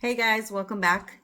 Hey guys, welcome back.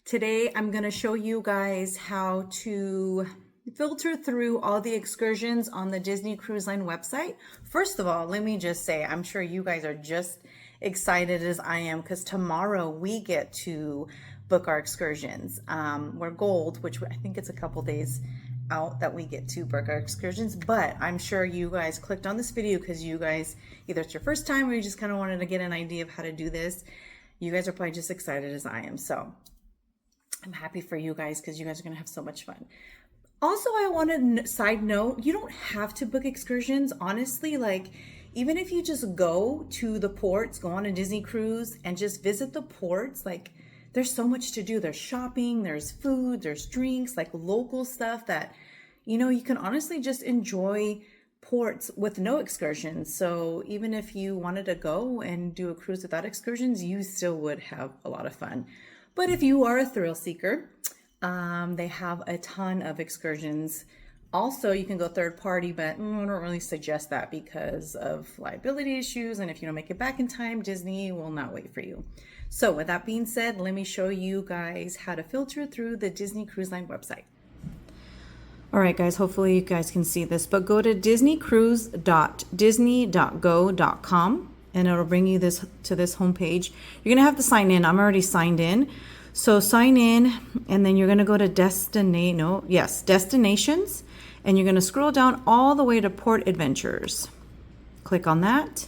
Today I'm going to show you guys how to filter through all the excursions on the Disney Cruise Line website. First of all, let me just say, I'm sure you guys are just excited as I am because tomorrow we get to book our excursions. We're gold, which I think it's a couple days out that we get to book our excursions, but I'm sure you guys clicked on this video because you guys, either it's your first time or you just kind of wanted to get an idea of how to do this. You guys are probably just excited as I am. So I'm happy for you guys because you guys are going to have so much fun. Also, I want to side note, you don't have to book excursions. Honestly, like even if you just go to the ports, go on a Disney cruise and just visit the ports, like there's so much to do. There's shopping, there's food, there's drinks, like local stuff that, you can honestly just enjoy ports with no excursions. So even if you wanted to go and do a cruise without excursions, you still would have a lot of fun. But if you are a thrill seeker, they have a ton of excursions. Also, you can go third party, but I don't really suggest that because of liability issues. And if you don't make it back in time, Disney will not wait for you. So with that being said, let me show you guys how to filter through the Disney Cruise Line website. All right, guys, hopefully you guys can see this, but go to disneycruise.disney.go.com and it'll bring you to this homepage. You're going to have to sign in. I'm already signed in. So sign in and then you're going to go to destinations, and you're going to scroll down all the way to Port Adventures. Click on that.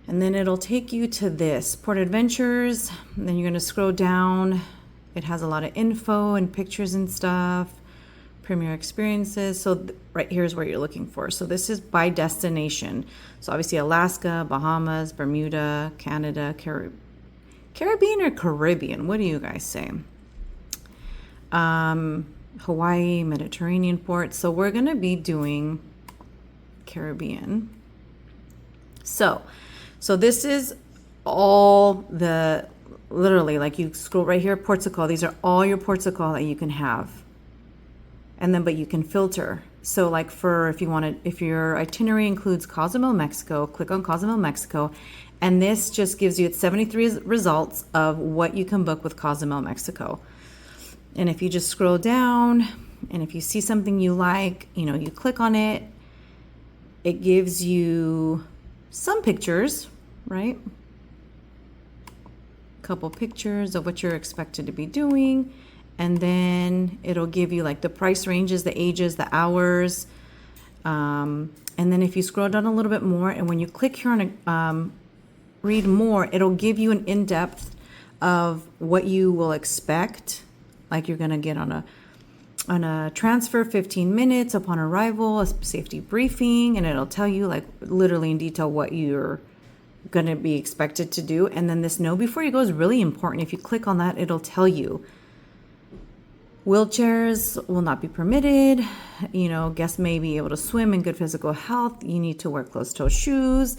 And then it'll take you to this Port Adventures. And then you're going to scroll down. It has a lot of info and pictures and stuff. Premier experiences. So right here is where you're looking for. So this is by destination. So obviously Alaska, Bahamas, Bermuda, Canada, Caribbean or Caribbean. What do you guys say? Hawaii, Mediterranean ports. So we're going to be doing Caribbean. So this is all the, literally, like you scroll right here, ports of call. These are all your ports of call that you can have. And then, but you can filter. So like if your itinerary includes Cozumel, Mexico, click on Cozumel, Mexico. And this just gives you 73 results of what you can book with Cozumel, Mexico. And if you just scroll down and if you see something you like, you click on it, it gives you some pictures, right? A couple pictures of what you're expected to be doing. And then it'll give you like the price ranges, the ages, the hours. And then if you scroll down a little bit more, and when you click here on read more, it'll give you an in-depth of what you will expect. Like you're going to get on a transfer, 15 minutes upon arrival, a safety briefing, and it'll tell you like literally in detail what you're going to be expected to do. And then this know before you go is really important. If you click on that, it'll tell you wheelchairs will not be permitted. Guests may be able to swim in good physical health. You need to wear closed-toe shoes.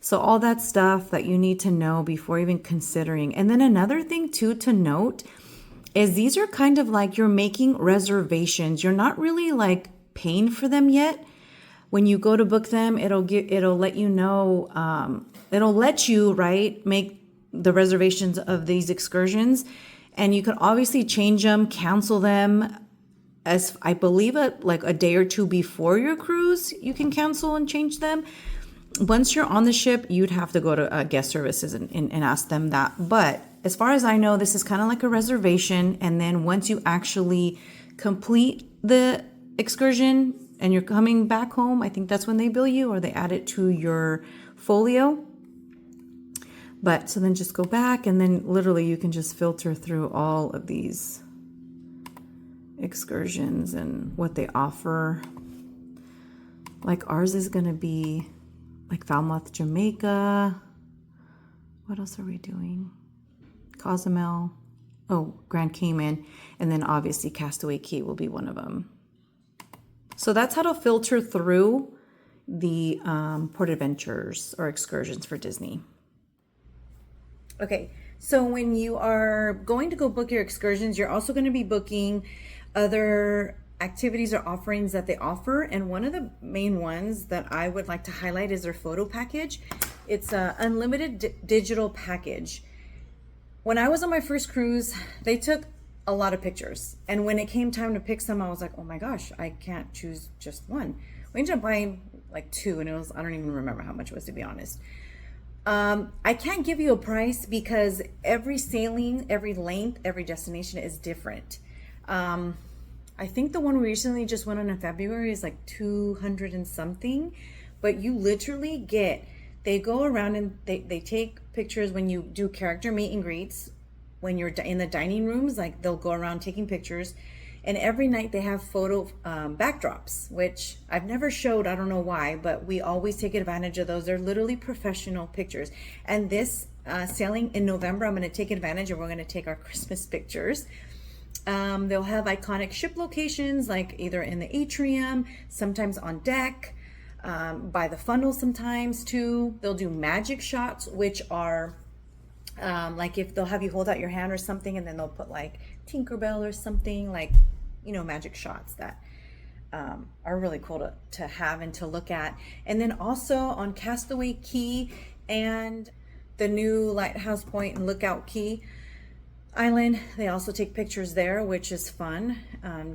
So all that stuff that you need to know before even considering. And then another thing too to note is these are kind of like you're making reservations. You're not really like paying for them yet. When you go to book them, it'll let you know, it'll let you, right, make the reservations of these excursions. And you can obviously change them, cancel them, as I believe like a day or two before your cruise, you can cancel and change them. Once you're on the ship, you'd have to go to guest services and ask them that. But as far as I know, this is kind of like a reservation. And then once you actually complete the excursion and you're coming back home, I think that's when they bill you or they add it to your folio. But so then just go back and then literally you can just filter through all of these excursions and what they offer. Like ours is going to be like Falmouth, Jamaica. What else are we doing? Cozumel. Oh, Grand Cayman. And then obviously Castaway Cay will be one of them. So that's how to filter through the port adventures or excursions for Disney. Okay, so when you are going to go book your excursions, you're also going to be booking other activities or offerings that they offer. And one of the main ones that I would like to highlight is their photo package. It's an unlimited digital package. When I was on my first cruise, they took a lot of pictures. And when it came time to pick some, I was like, oh my gosh, I can't choose just one. We ended up buying like two, and it was, I don't even remember how much it was, to be honest. I can't give you a price because every sailing, every length, every destination is different. I think the one we recently just went on in February is like 200 and something, but you literally get, they go around and they take pictures when you do character meet and greets. When you're in the dining rooms, like they'll go around taking pictures. And every night they have photo backdrops, which I've never showed, I don't know why, but we always take advantage of those. They're literally professional pictures. And this sailing in November, I'm going to take advantage and we're going to take our Christmas pictures. They'll have iconic ship locations, like either in the atrium, sometimes on deck, by the funnel sometimes too. They'll do magic shots, which are like if they'll have you hold out your hand or something, and then they'll put like Tinkerbell or something, like, you know, magic shots that are really cool to have and to look at. And then also on Castaway Key and the new Lighthouse Point and Lookout Key Island, they also take pictures there, which is fun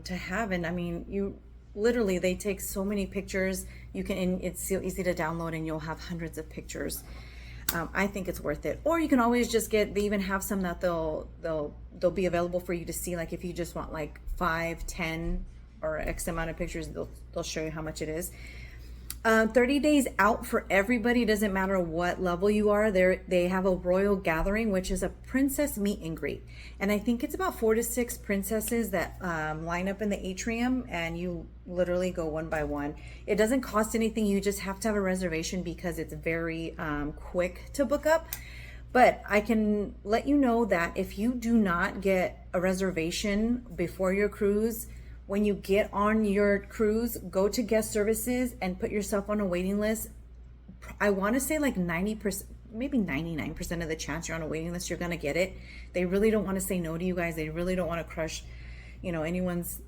to have. And I mean, you literally, they take so many pictures. You can, and it's so easy to download, and you'll have hundreds of pictures. I think it's worth it. Or you can always just get, they even have some that they'll be available for you to see. Like if you just want like 5, 10 or X amount of pictures, they'll show you how much it is. 30 days out for everybody. Doesn't matter what level you are. They have a royal gathering, which is a princess meet and greet. And I think it's about 4 to 6 princesses that line up in the atrium, and you literally go one by one. It doesn't cost anything. You just have to have a reservation because it's very quick to book up. But I can let you know that if you do not get a reservation before your cruise, when you get on your cruise, go to guest services and put yourself on a waiting list. I want to say like 90%, maybe 99% of the chance you're on a waiting list, you're going to get it. They really don't want to say no to you guys. They really don't want to crush, you know, anyone's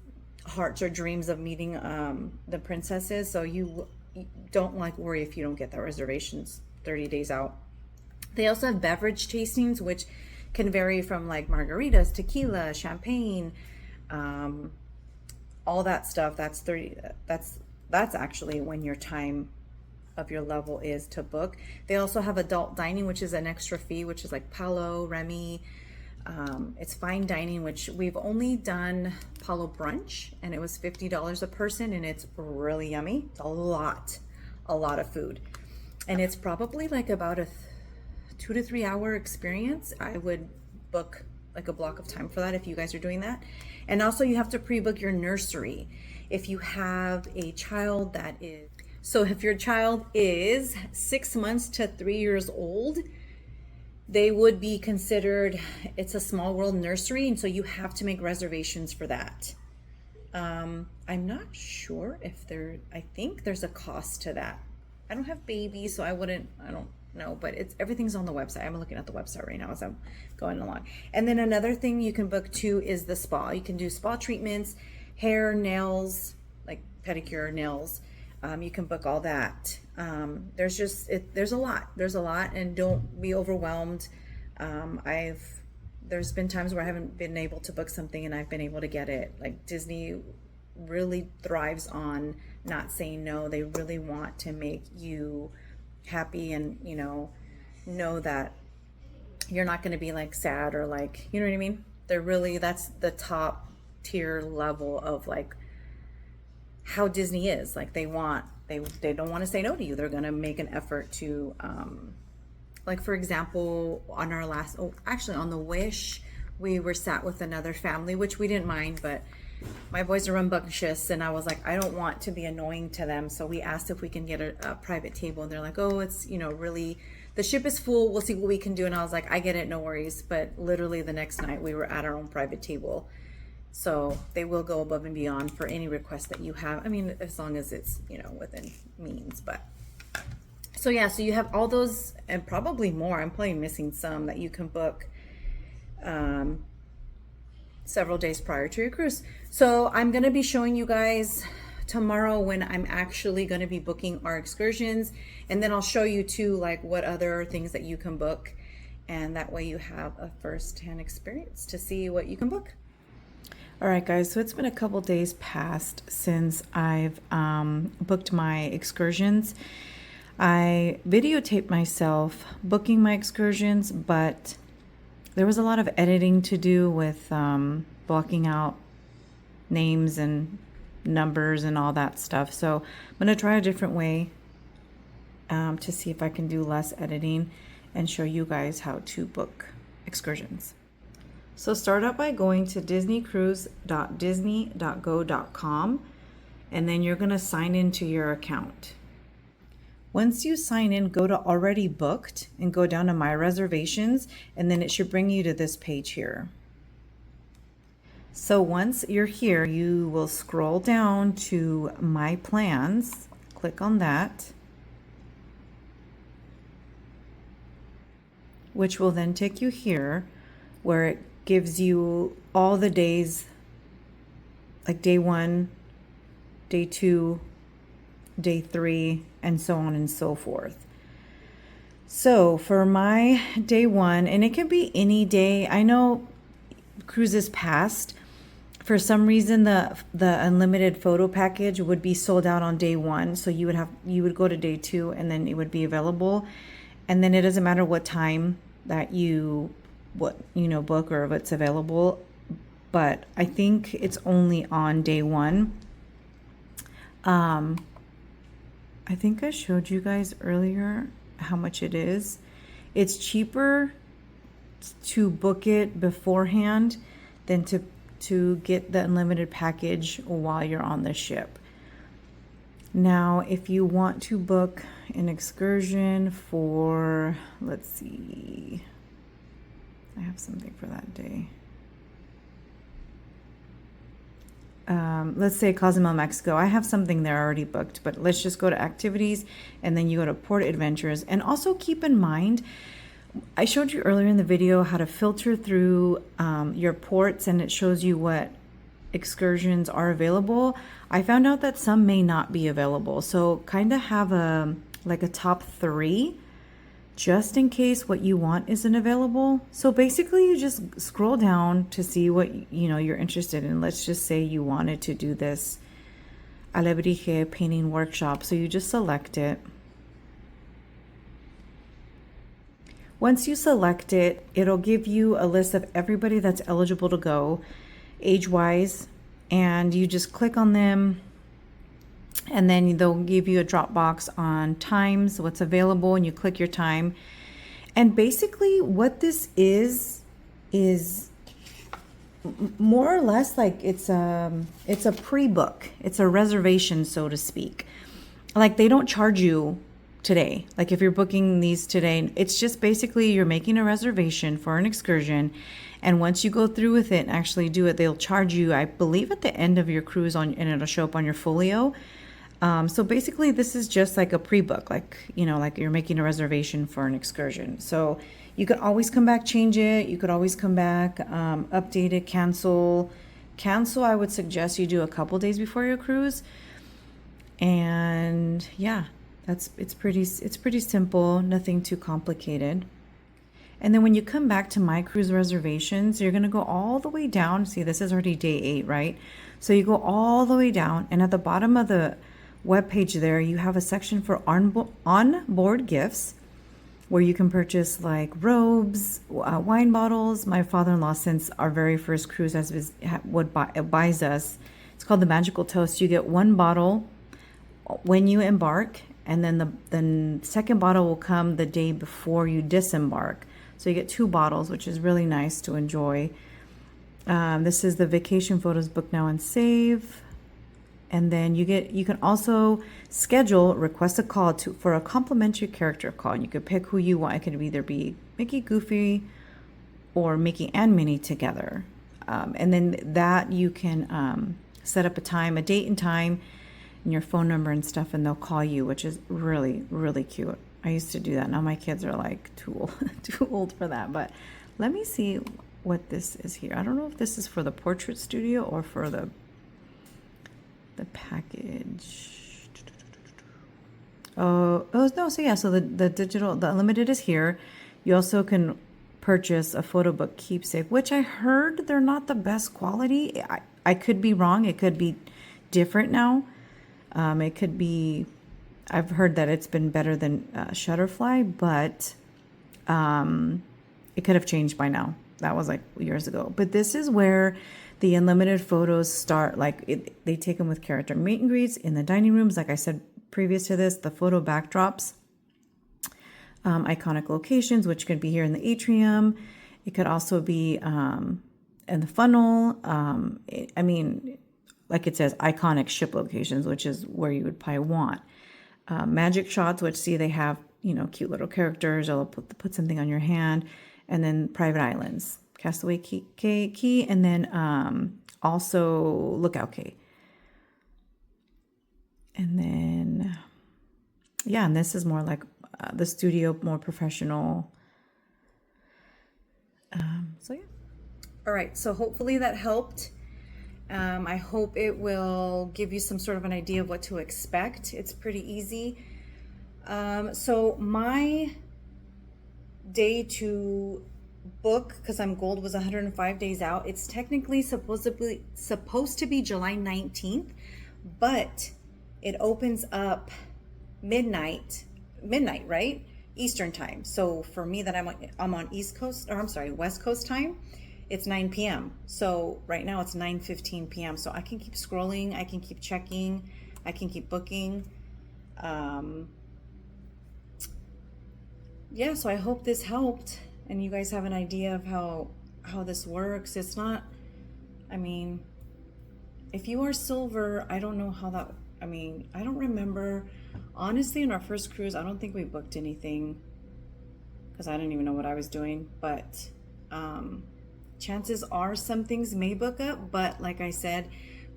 hearts or dreams of meeting the princesses. So you don't like worry if you don't get that reservations 30 days out. They also have beverage tastings, which can vary from like margaritas, tequila, champagne, all that stuff. That's actually when your time of your level is to book. They also have adult dining, which is an extra fee, which is like Palo, Remy. It's fine dining, which we've only done Palo brunch, and it was $50 a person, and it's really yummy. It's a lot of food, and it's probably like about a 2 to 3 hour experience. I would book like a block of time for that if you guys are doing that. And also you have to pre-book your nursery if you have a child that is, so if your child is 6 months to 3 years old, they would be considered, it's a small world nursery, and so you have to make reservations for that. I'm not sure if I think there's a cost to that. I don't have babies, so I don't know, but everything's on the website. I'm looking at the website right now as I'm going along. And then another thing you can book too is the spa. You can do spa treatments, hair, nails, like pedicure, nails. You can book all that. There's a lot, and don't be overwhelmed. There's been times where I haven't been able to book something and I've been able to get it. Like Disney really thrives on not saying no. They really want to make you happy, and know that you're not going to be like sad or like, you know what I mean? That's the top tier level of like how Disney is. Like they don't want to say no to you. They're going to make an effort to like, for example, on our last, on the Wish, we were sat with another family, which we didn't mind, but my boys are rambunctious, and I was like, I don't want to be annoying to them. So we asked if we can get a private table, and they're like, oh, it's, really, the ship is full. We'll see what we can do. And I was like, I get it, no worries. But literally the next night we were at our own private table. So they will go above and beyond for any request that you have. I mean, as long as it's, within means. But so yeah, so you have all those and probably more. I'm probably missing some that you can book several days prior to your cruise. So I'm going to be showing you guys tomorrow when I'm actually going to be booking our excursions, and then I'll show you too like what other things that you can book and that way you have a first-hand experience to see what you can book. All right, guys, so it's been a couple days past since I've booked my excursions. I videotaped myself booking my excursions, but there was a lot of editing to do with blocking out names and numbers and all that stuff. So I'm going to try a different way to see if I can do less editing and show you guys how to book excursions. So start out by going to disneycruise.disney.go.com, and then you're going to sign into your account. Once you sign in, go to already booked and go down to my reservations, and then it should bring you to this page here. So once you're here, you will scroll down to my plans, click on that, which will then take you here where it gives you all the days, like day 1, day 2, day 3, and so on and so forth. So for my day 1, and it can be any day. I know cruises past, for some reason the unlimited photo package would be sold out on day 1, so you would go to day 2 and then it would be available, and then it doesn't matter what time that you book or if it's available, but I think it's only on day 1. I think I showed you guys earlier how much it is. It's cheaper to book it beforehand than to get the unlimited package while you're on the ship. Now, if you want to book an excursion for, let's see, I have something for that day. Let's say Cozumel, Mexico. I have something there already booked, but let's just go to activities, and then you go to port adventures. And also keep in mind, I showed you earlier in the video how to filter through your ports, and it shows you what excursions are available. I found out that some may not be available, so kind of have a top 3 just in case what you want isn't available. So basically you just scroll down to see what you're interested in. Let's just say you wanted to do this alebrije painting workshop, so you just select it. Once you select it, it'll give you a list of everybody that's eligible to go age-wise, and you just click on them, and then they'll give you a drop box on times, what's available, and you click your time. And basically what this is more or less like it's a pre-book. It's a reservation, so to speak. Like, they don't charge you today. Like, if you're booking these today, it's just basically you're making a reservation for an excursion, and once you go through with it and actually do it, they'll charge you, I believe, at the end of your cruise and it'll show up on your folio. So basically this is just like a pre-book, like you're making a reservation for an excursion. So you could always come back, change it. You could always come back, update it, cancel. I would suggest you do a couple days before your cruise. And yeah, it's pretty simple, nothing too complicated. And then when you come back to my cruise reservations, you're going to go all the way down. See, this is already day 8, right? So you go all the way down, and at the bottom of the web page there, you have a section for onboard gifts, where you can purchase like robes, wine bottles. My father-in-law, since our very first cruise buys us, it's called the Magical Toast. You get 1 bottle when you embark, and then the second bottle will come the day before you disembark. So you get 2 bottles, which is really nice to enjoy. This is the vacation photos, book now and save. And then you can also request a call for a complimentary character call. And you could pick who you want. It could either be Mickey, Goofy, or Mickey and Minnie together. And then that you can set up a date and time, and your phone number and stuff, and they'll call you, which is really, really cute. I used to do that. Now my kids are like too old for that. But let me see what this is here. I don't know if this is for the portrait studio or for the package. Oh no, so yeah, so the unlimited is here. You also can purchase a photo book keepsake, which I heard they're not the best quality. I could be wrong. It could be different now. It could be, I've heard that it's been better than Shutterfly, but it could have changed by now. That was like years ago. But this is where the unlimited photos start. Like they take them with character meet and greets in the dining rooms. Like I said previous to this, the photo backdrops, iconic locations, which could be here in the atrium. It could also be in the funnel. I mean, like it says, iconic ship locations, which is where you would probably want. Magic shots, which see they have, you know, cute little characters. They'll put something on your hand. And then private islands, castaway key, and then also lookout key. And then, yeah, and this is more like the studio, more professional. So yeah. All right, so hopefully that helped. I hope it will give you some sort of an idea of what to expect. It's pretty easy. So my day to book, because I'm gold, was 105 days out. It's technically supposed to be July 19th, but it opens up midnight, right? Eastern time. So for me that I'm on East Coast, or I'm sorry, West Coast time, it's 9 p.m. So right now it's 9:15 p.m. So I can keep scrolling, I can keep checking, I can keep booking. Yeah, so I hope this helped and you guys have an idea of how this works. It's not, I mean, if you are silver, I don't know how that, I mean, I don't remember. Honestly, in our first cruise, I don't think we booked anything because I didn't even know what I was doing. But chances are some things may book up. But like I said,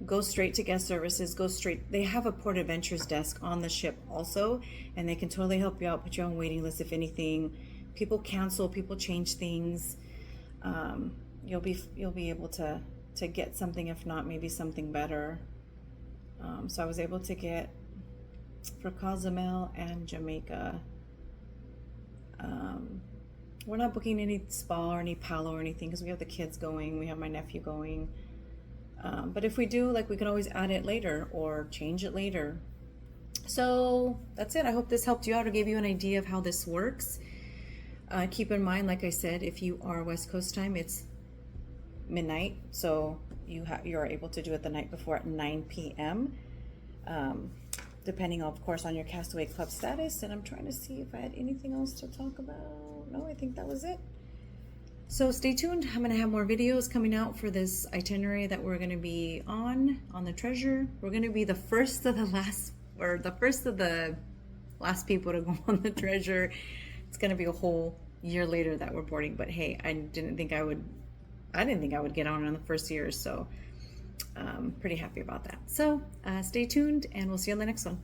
go straight to guest services, go straight. They have a Port Adventures desk on the ship also, and they can totally help you out, put you on waiting list if anything. People cancel, people change things. You'll be able to get something, if not maybe something better. So I was able to get for Cozumel and Jamaica. We're not booking any spa or any palo or anything because we have the kids going, we have my nephew going. But if we do, like, we can always add it later or change it later. So that's it. I hope this helped you out or gave you an idea of how this works. Keep in mind, like I said, if you are West Coast time, it's midnight. So you're able to do it the night before at 9 p.m. Depending, of course, on your Castaway Club status. And I'm trying to see if I had anything else to talk about. No, I think that was it. So stay tuned. I'm going to have more videos coming out for this itinerary that we're going to be on the Treasure. We're going to be the first of the last, or the first of the last people to go on the Treasure. It's going to be a whole year later that we're boarding, but hey, I didn't think I would get on in the first year, so pretty happy about that. So stay tuned and we'll see you on the next one.